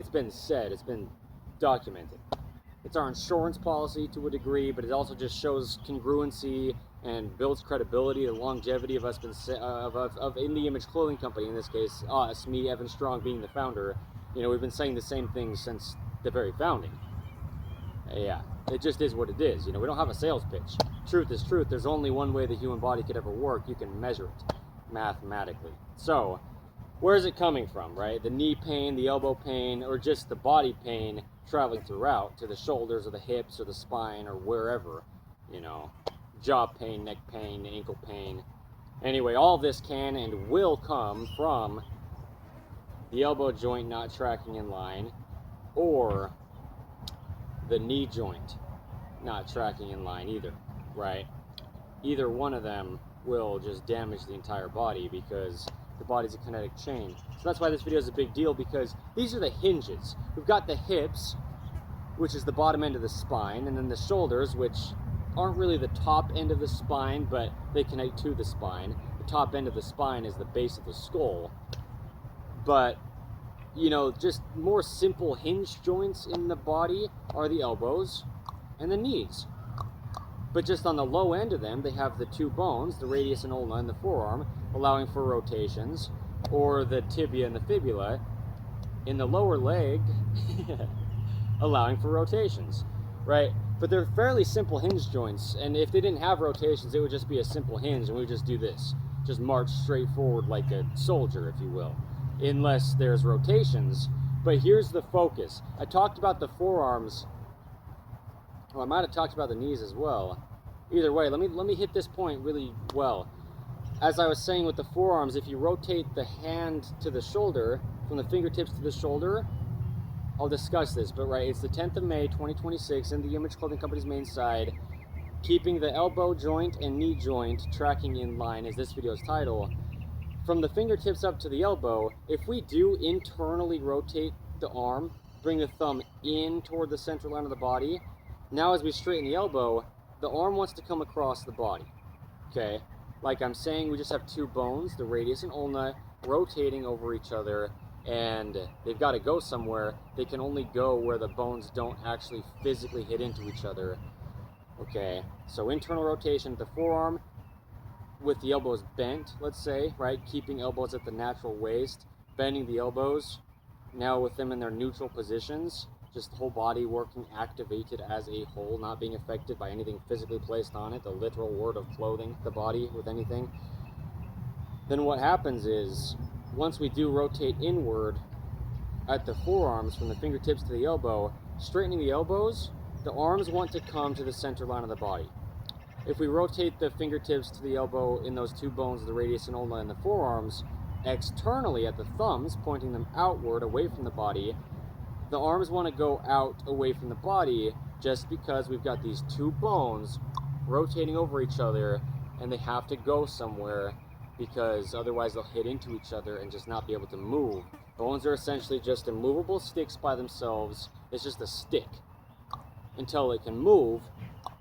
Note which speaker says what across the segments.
Speaker 1: it's been said, it's been documented. It's our insurance policy to a degree, but it also just shows congruency and builds credibility, the longevity of us of In the Image Clothing Company, in this case, us, me, Evan Strong, being the founder. You know, we've been saying the same things since the very founding. Yeah, it just is what it is. You know, we don't have a sales pitch. Truth is truth. There's only one way the human body could ever work. You can measure it mathematically. So, where is it coming from, right? The knee pain, the elbow pain, or just the body pain traveling throughout to the shoulders or the hips or the spine or wherever, you know, jaw pain, neck pain, ankle pain. Anyway, all this can and will come from the elbow joint not tracking in line, or the knee joint not tracking in line either, right? Either one of them will just damage the entire body, because the body's a kinetic chain. So that's why this video is a big deal, because these are the hinges. We've got the hips, which is the bottom end of the spine, and then the shoulders, which aren't really the top end of the spine, but they connect to the spine. The top end of the spine is the base of the skull. But, you know, just more simple hinge joints in the body are the elbows and the knees. But just on the low end of them, they have the two bones, the radius and ulna, and the forearm, allowing for rotations, or the tibia and the fibula in the lower leg, allowing for rotations, right? But they're fairly simple hinge joints, and if they didn't have rotations, it would just be a simple hinge, and we would just do this. Just march straight forward like a soldier, if you will, unless there's rotations. But here's the focus. I talked about the forearms. Well, I might have talked about the knees as well. Either way, let me hit this point really well. As I was saying with the forearms, if you rotate the hand to the shoulder, from the fingertips to the shoulder, I'll discuss this, but right, it's the 10th of May, 2026, in the Image Clothing Company's main side. Keeping the elbow joint and knee joint tracking in line is this video's title. From the fingertips up to the elbow, if we do internally rotate the arm, bring the thumb in toward the central line of the body, now as we straighten the elbow, the arm wants to come across the body, okay? Like I'm saying, we just have two bones, the radius and ulna, rotating over each other, and they've got to go somewhere. They can only go where the bones don't actually physically hit into each other, okay? So internal rotation at the forearm, with the elbows bent, let's say, right? Keeping elbows at the natural waist, bending the elbows, now with them in their neutral positions, just the whole body working activated as a whole, not being affected by anything physically placed on it, the literal word of clothing the body with anything. Then what happens is, once we do rotate inward at the forearms from the fingertips to the elbow, straightening the elbows, the arms want to come to the center line of the body. If we rotate the fingertips to the elbow in those two bones, the radius and ulna, and the forearms, externally at the thumbs, pointing them outward away from the body, the arms want to go out away from the body, just because we've got these two bones rotating over each other, and they have to go somewhere, because otherwise they'll hit into each other and just not be able to move. Bones are essentially just immovable sticks by themselves. It's just a stick until it can move,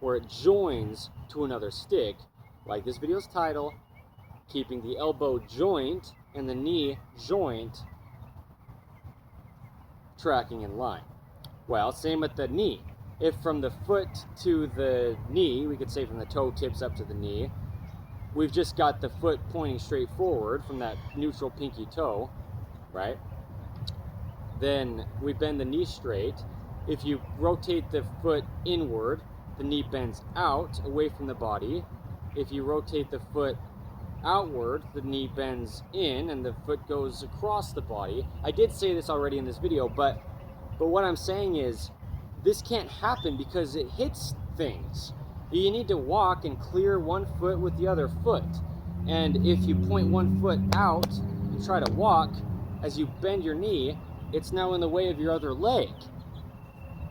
Speaker 1: where it joins to another stick, like this video's title, keeping the elbow joint and the knee joint tracking in line. Well, same with the knee. If from the foot to the knee, we could say from the toe tips up to the knee, we've just got the foot pointing straight forward from that neutral pinky toe, right? Then we bend the knee straight. If you rotate the foot inward, the knee bends out away from the body. If you rotate the foot outward, the knee bends in and the foot goes across the body. I did say this already in this video, but what I'm saying is this can't happen because it hits things. You need to walk and clear one foot with the other foot. And if you point one foot out and try to walk, as you bend your knee, it's now in the way of your other leg.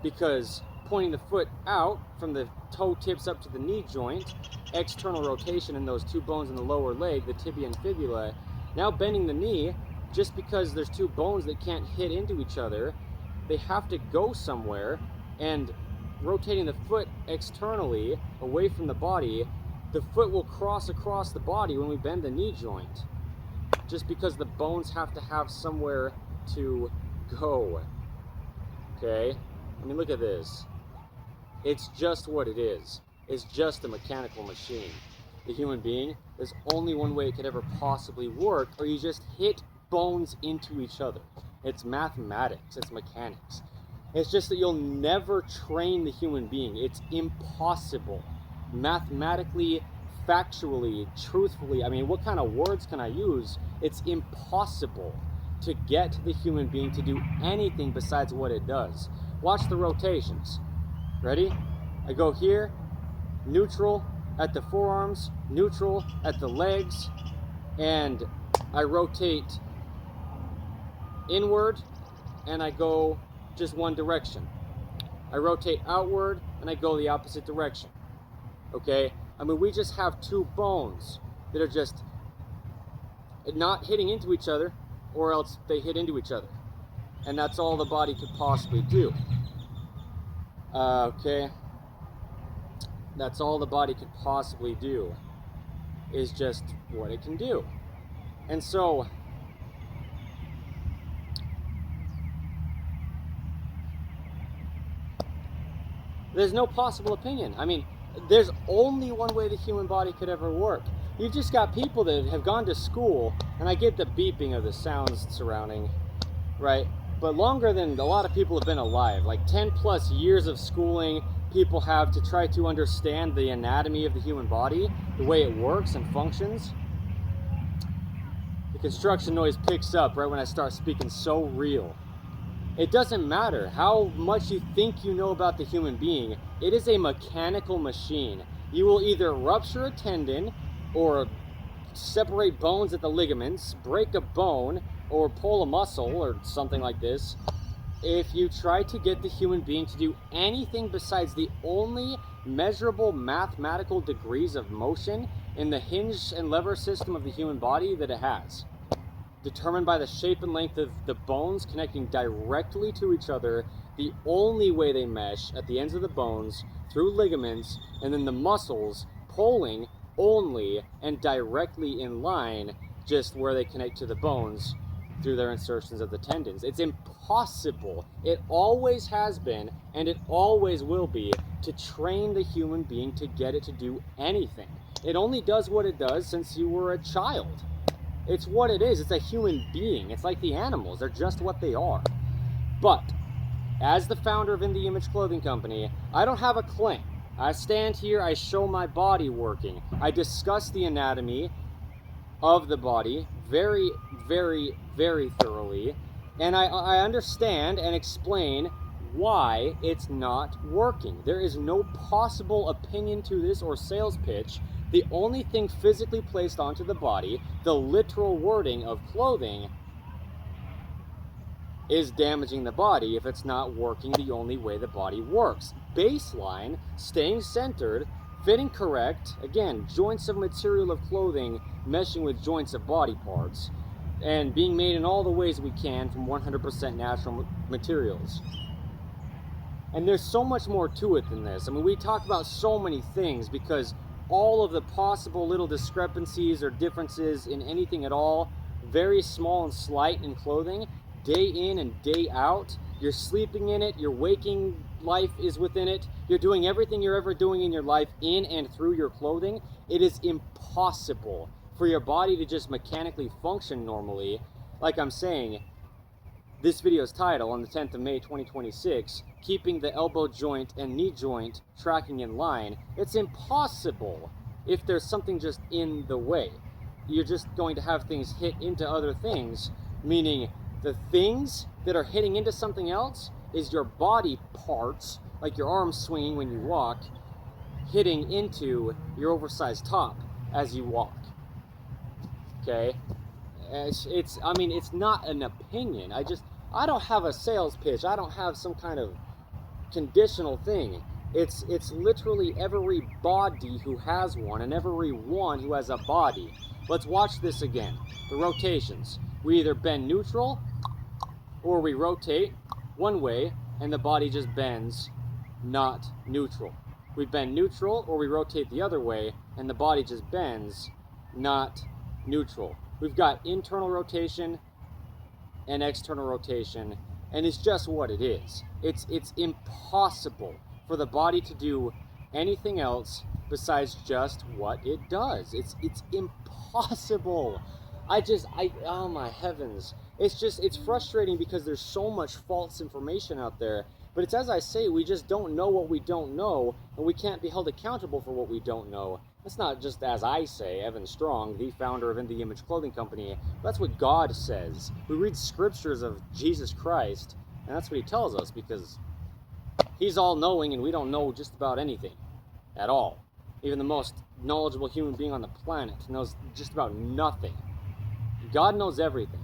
Speaker 1: Because pointing the foot out from the toe tips up to the knee joint, external rotation in those two bones in the lower leg, the tibia and fibula, now bending the knee, just because there's two bones that can't hit into each other, they have to go somewhere, and rotating the foot externally away from the body, the foot will cross across the body when we bend the knee joint, just because the bones have to have somewhere to go. Okay? I mean, look at this. It's just what it is. It's just a mechanical machine. The human being, there's only one way it could ever possibly work, or you just hit bones into each other. It's mathematics, it's mechanics. It's just that you'll never train the human being. It's impossible. Mathematically, factually, truthfully, I mean, what kind of words can I use? It's impossible to get the human being to do anything besides what it does. Watch the rotations. Ready? I go here, neutral at the forearms, neutral at the legs, and I rotate inward and I go just one direction. I rotate outward and I go the opposite direction. Okay? I mean, we just have two bones that are just not hitting into each other, or else they hit into each other. And that's all the body could possibly do. Okay? That's all the body could possibly do, is just what it can do. And so, there's no possible opinion. I mean, there's only one way the human body could ever work. You've just got people that have gone to school, and I get the beeping of the sounds surrounding, right? But longer than a lot of people have been alive, like 10 plus years of schooling people have to try to understand the anatomy of the human body, the way it works and functions. The construction noise picks up right when I start speaking so real. It doesn't matter how much you think you know about the human being, it is a mechanical machine. You will either rupture a tendon, or separate bones at the ligaments, break a bone, or pull a muscle, or something like this, if you try to get the human being to do anything besides the only measurable mathematical degrees of motion in the hinge and lever system of the human body that it has, determined by the shape and length of the bones connecting directly to each other, the only way they mesh at the ends of the bones, through ligaments, and then the muscles pulling only and directly in line just where they connect to the bones through their insertions of the tendons. It's impossible. It always has been, and it always will be, to train the human being to get it to do anything. It only does what it does since you were a child. It's what it is. It's a human being. It's like the animals. They're just what they are. But, as the founder of In The Image Clothing Company, I don't have a claim. I stand here, I show my body working. I discuss the anatomy of the body very, very, very thoroughly. And I understand and explain why it's not working. There is no possible opinion to this or sales pitch. The only thing physically placed onto the body, the literal wording of clothing, is damaging the body if it's not working the only way the body works. Baseline, staying centered, fitting correct, again, joints of material of clothing meshing with joints of body parts, and being made in all the ways we can from 100% natural materials. And there's so much more to it than this. I mean, we talk about so many things because all of the possible little discrepancies or differences in anything at all, very small and slight in clothing, day in and day out. You're sleeping in it, your waking life is within it, you're doing everything you're ever doing in your life in and through your clothing. It is impossible for your body to just mechanically function normally. Like I'm saying, this video's title on the 10th of May 2026, keeping the elbow joint and knee joint tracking in line. It's impossible if there's something just in the way. You're just going to have things hit into other things, meaning the things that are hitting into something else is your body parts, like your arms swinging when you walk, hitting into your oversized top as you walk. Okay? I mean, it's not an opinion. I don't have a sales pitch. I don't have some kind of conditional thing. It's literally every body who has one and everyone who has a body. Let's watch this again. The rotations. We either bend neutral or we rotate one way and the body just bends not neutral. We bend neutral or we rotate the other way and the body just bends not neutral. We've got internal rotation and external rotation And it's just what it is. It's impossible for the body to do anything else besides just what it does. It's impossible. Oh my heavens. It's frustrating because there's so much false information out there. But it's as I say, we just don't know what we don't know, and we can't be held accountable for what we don't know. That's not just as I say, Evan Strong, the founder of In the Image Clothing Company. That's what God says. We read scriptures of Jesus Christ, and that's what he tells us, because he's all-knowing and we don't know just about anything at all. Even the most knowledgeable human being on the planet knows just about nothing. God knows everything.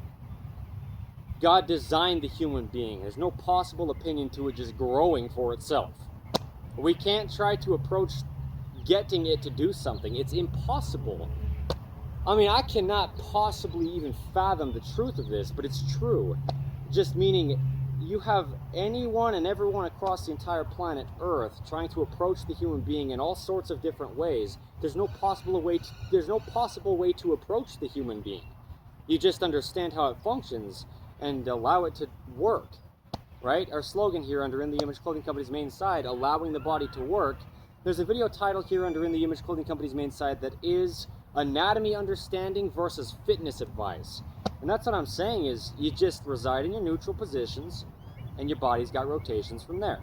Speaker 1: God designed the human being. There's no possible opinion to it just growing for itself. We can't try to approach getting it to do something. It's impossible. I mean, I cannot possibly even fathom the truth of this, but it's true. Just meaning, you have anyone and everyone across the entire planet Earth trying to approach the human being in all sorts of different ways. There's no possible way to approach the human being. You just understand how it functions and allow it to work, right? Our slogan here under In the Image Clothing Company's main side, allowing the body to work. There's a video title here under In the Image Clothing Company's main side that is anatomy understanding versus fitness advice. And that's what I'm saying is you just reside in your neutral positions and your body's got rotations from there.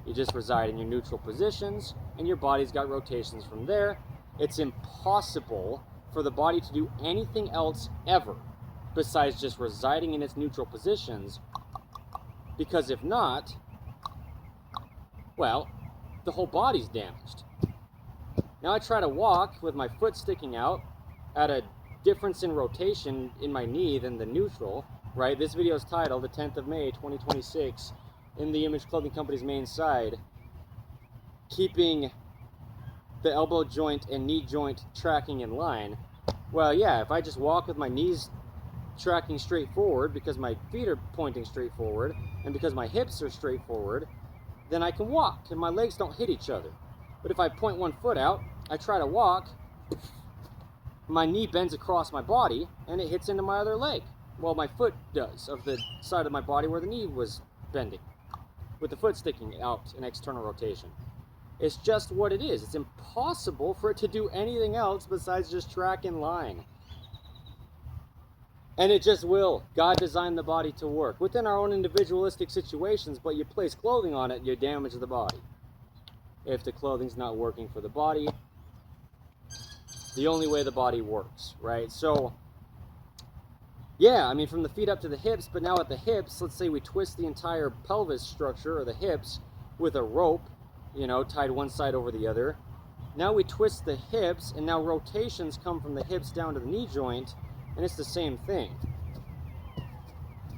Speaker 1: You just reside in your neutral positions and your body's got rotations from there. It's impossible for the body to do anything else ever besides just residing in its neutral positions, because if not, well, the whole body's damaged. Now I try to walk with my foot sticking out at a difference in rotation in my knee than the neutral, right? This video is titled, the 10th of May, 2026, In the Image Clothing Company's main side, keeping the elbow joint and knee joint tracking in line. Well, yeah, if I just walk with my knees tracking straight forward because my feet are pointing straight forward and because my hips are straight forward, then I can walk and my legs don't hit each other. But if I point one foot out, I try to walk, my knee bends across my body and it hits into my other leg. Well, my foot does, of the side of my body where the knee was bending, with the foot sticking out in external rotation. It's just what it is. It's impossible for it to do anything else besides just track in line. And it just will. God designed the body to work within our own individualistic situations, but you place clothing on it, you damage the body. If the clothing's not working for the body, the only way the body works, right? So, yeah, I mean, from the feet up to the hips, but now at the hips, let's say we twist the entire pelvis structure, or the hips, with a rope, you know, tied one side over the other. Now we twist the hips, and now rotations come from the hips down to the knee joint, and it's the same thing.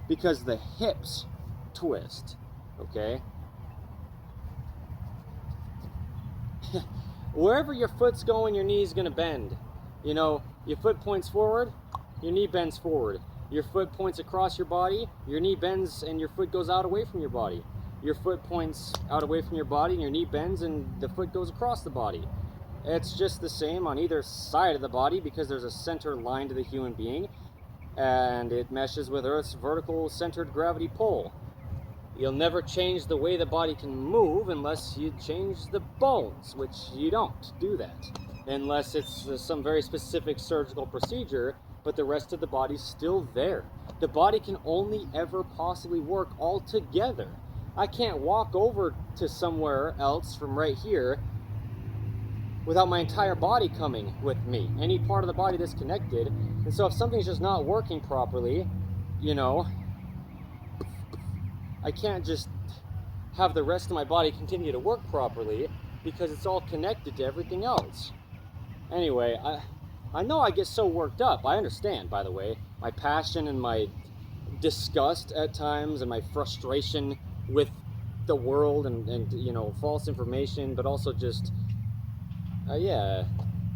Speaker 1: Because the hips twist, okay? Wherever your foot's going, your knee's gonna bend. You know, your foot points forward, your knee bends forward. Your foot points across your body, your knee bends and your foot goes out away from your body. Your foot points out away from your body and your knee bends and the foot goes across the body. It's just the same on either side of the body because there's a center line to the human being and it meshes with Earth's vertical centered gravity pull. You'll never change the way the body can move unless you change the bones, which you don't do that. Unless it's some very specific surgical procedure, but the rest of the body's still there. The body can only ever possibly work all together. I can't walk over to somewhere else from right here without my entire body coming with me. Any part of the body that's connected. And so if something's just not working properly, you know, I can't just have the rest of my body continue to work properly because it's all connected to everything else. Anyway, I know I get so worked up. I understand, by the way, my passion and my disgust at times and my frustration with the world and you know, false information, but also just, yeah,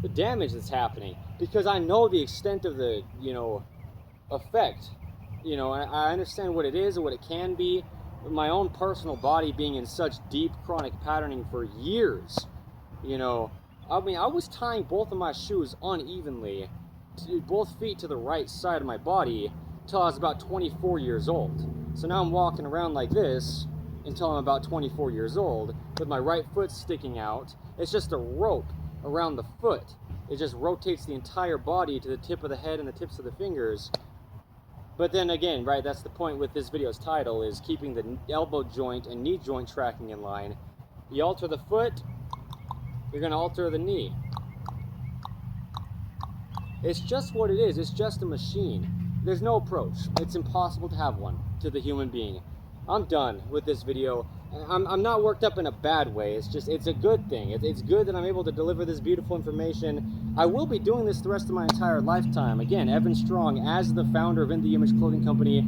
Speaker 1: the damage that's happening. Because I know the extent of the, you know, effect. You know, I understand what it is and what it can be. My own personal body being in such deep chronic patterning for years, you know, I mean, I was tying both of my shoes unevenly, both feet to the right side of my body, until I was about 24 years old. So now I'm walking around like this until I'm about 24 years old with my right foot sticking out. It's just a rope around the foot. It just rotates the entire body to the tip of the head and the tips of the fingers. But then again, right, that's the point with this video's title, is keeping the elbow joint and knee joint tracking in line. You alter the foot, you're going to alter the knee. It's just what it is. It's just a machine. There's no approach. It's impossible to have one to the human being. I'm done with this video. I'm not worked up in a bad way. It's just, it's a good thing. It's good that I'm able to deliver this beautiful information. I will be doing this the rest of my entire lifetime. Again, Evan Strong, as the founder of In The Image Clothing Company,